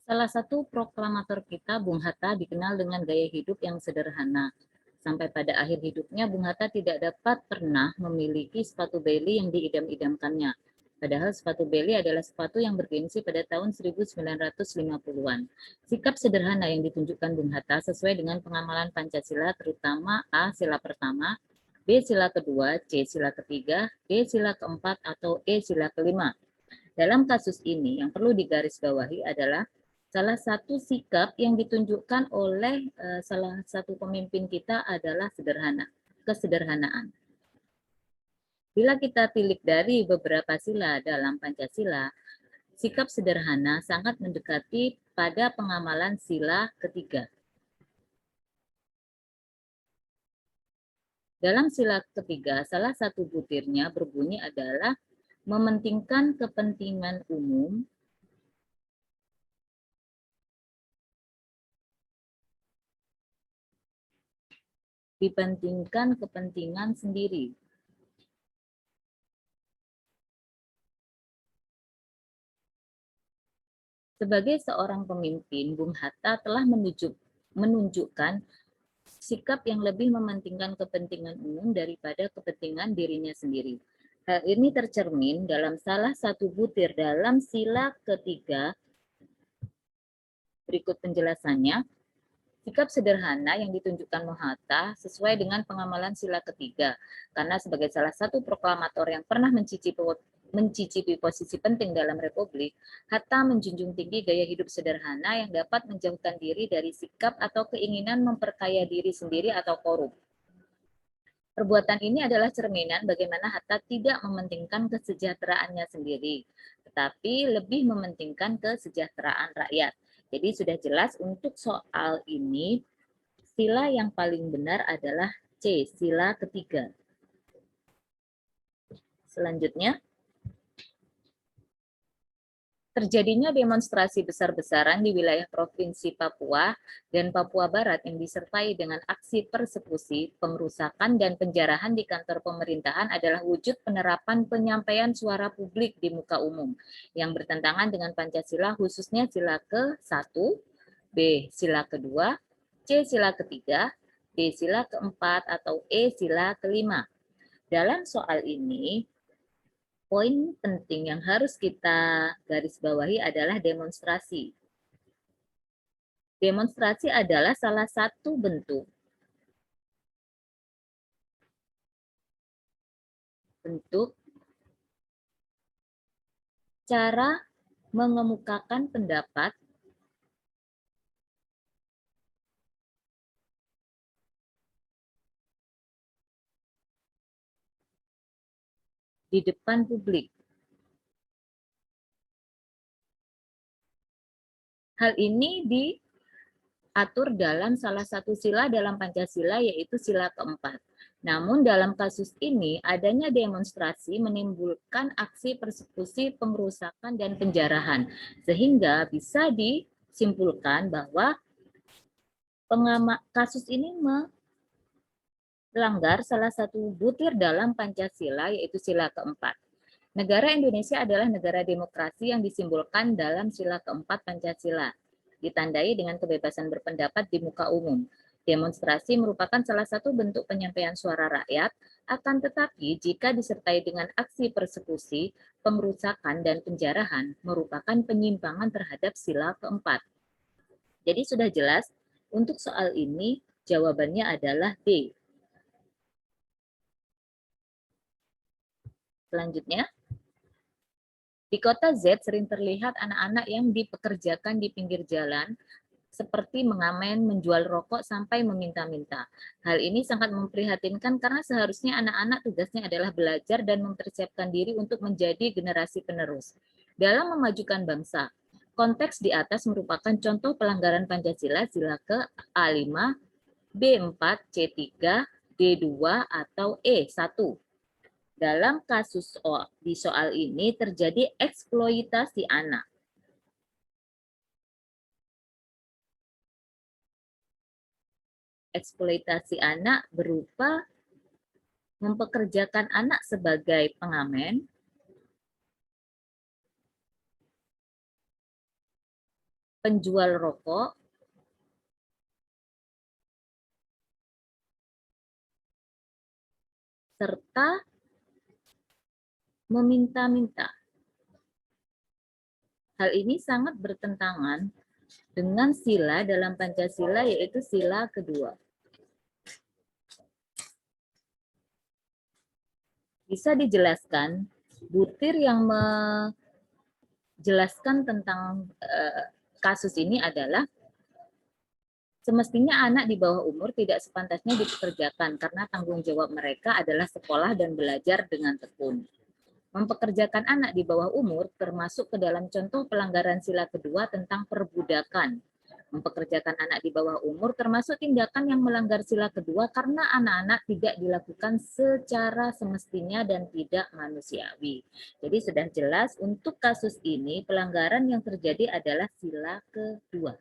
Salah satu proklamator kita, Bung Hatta, dikenal dengan gaya hidup yang sederhana. Sampai pada akhir hidupnya, Bung Hatta tidak dapat pernah memiliki sepatu Bailey yang diidam-idamkannya. Padahal sepatu Bailey adalah sepatu yang bergengsi pada tahun 1950-an. Sikap sederhana yang ditunjukkan Bung Hatta sesuai dengan pengamalan Pancasila, terutama A. Sila pertama, B. Sila kedua, C. Sila ketiga, D. Sila keempat, atau E. Sila kelima. Dalam kasus ini, yang perlu digarisbawahi adalah salah satu sikap yang ditunjukkan oleh salah satu pemimpin kita adalah kesederhanaan. Bila kita pilih dari beberapa sila dalam Pancasila, sikap sederhana sangat mendekati pada pengamalan sila ketiga. Dalam sila ketiga, salah satu butirnya berbunyi adalah mementingkan kepentingan umum dibandingkan kepentingan sendiri. Sebagai seorang pemimpin, Bung Hatta telah menunjukkan sikap yang lebih mementingkan kepentingan umum daripada kepentingan dirinya sendiri. Hal ini tercermin dalam salah satu butir dalam sila ketiga. Berikut penjelasannya. Sikap sederhana yang ditunjukkan Hatta sesuai dengan pengamalan sila ketiga, karena sebagai salah satu proklamator yang pernah mencicipi posisi penting dalam Republik, Hatta menjunjung tinggi gaya hidup sederhana yang dapat menjauhkan diri dari sikap atau keinginan memperkaya diri sendiri atau korup. Perbuatan ini adalah cerminan bagaimana Hatta tidak mementingkan kesejahteraannya sendiri, tetapi lebih mementingkan kesejahteraan rakyat. Jadi sudah jelas untuk soal ini, sila yang paling benar adalah C, sila ketiga. Selanjutnya, terjadinya demonstrasi besar-besaran di wilayah Provinsi Papua dan Papua Barat yang disertai dengan aksi persekusi, pengerusakan, dan penjarahan di kantor pemerintahan adalah wujud penerapan penyampaian suara publik di muka umum yang bertentangan dengan Pancasila, khususnya sila ke-1, B. Sila kedua, C. Sila ketiga, D. Sila keempat, atau E. Sila kelima. Dalam soal ini, poin penting yang harus kita garis bawahi adalah demonstrasi. Demonstrasi adalah salah satu bentuk cara mengemukakan pendapat di depan publik. Hal ini diatur dalam salah satu sila dalam Pancasila, yaitu sila keempat. Namun dalam kasus ini, adanya demonstrasi menimbulkan aksi persekusi, pengerusakan, dan penjarahan. Sehingga bisa disimpulkan bahwa kasus ini melanggar salah satu butir dalam Pancasila, yaitu sila keempat. Negara Indonesia adalah negara demokrasi yang disimbolkan dalam sila keempat Pancasila, ditandai dengan kebebasan berpendapat di muka umum. Demonstrasi merupakan salah satu bentuk penyampaian suara rakyat, akan tetapi jika disertai dengan aksi persekusi, pengerusakan, dan penjarahan, merupakan penyimpangan terhadap sila keempat. Jadi sudah jelas, untuk soal ini jawabannya adalah D. Selanjutnya, di kota Z sering terlihat anak-anak yang dipekerjakan di pinggir jalan, seperti mengamen, menjual rokok, sampai meminta-minta. Hal ini sangat memprihatinkan karena seharusnya anak-anak tugasnya adalah belajar dan mempersiapkan diri untuk menjadi generasi penerus. Dalam memajukan bangsa, konteks di atas merupakan contoh pelanggaran Pancasila sila ke-A5, B4, C3, D2, atau E1. Dalam kasus di soal ini terjadi eksploitasi anak. Eksploitasi anak berupa mempekerjakan anak sebagai pengamen, penjual rokok, serta meminta-minta. Hal ini sangat bertentangan dengan sila dalam Pancasila, yaitu sila kedua. Bisa dijelaskan, butir yang menjelaskan tentang kasus ini adalah semestinya anak di bawah umur tidak sepantasnya dipekerjakan karena tanggung jawab mereka adalah sekolah dan belajar dengan tekun. Mempekerjakan anak di bawah umur termasuk ke dalam contoh pelanggaran sila kedua tentang perbudakan. Mempekerjakan anak di bawah umur termasuk tindakan yang melanggar sila kedua karena anak-anak tidak dilakukan secara semestinya dan tidak manusiawi. Jadi sudah jelas untuk kasus ini pelanggaran yang terjadi adalah sila kedua.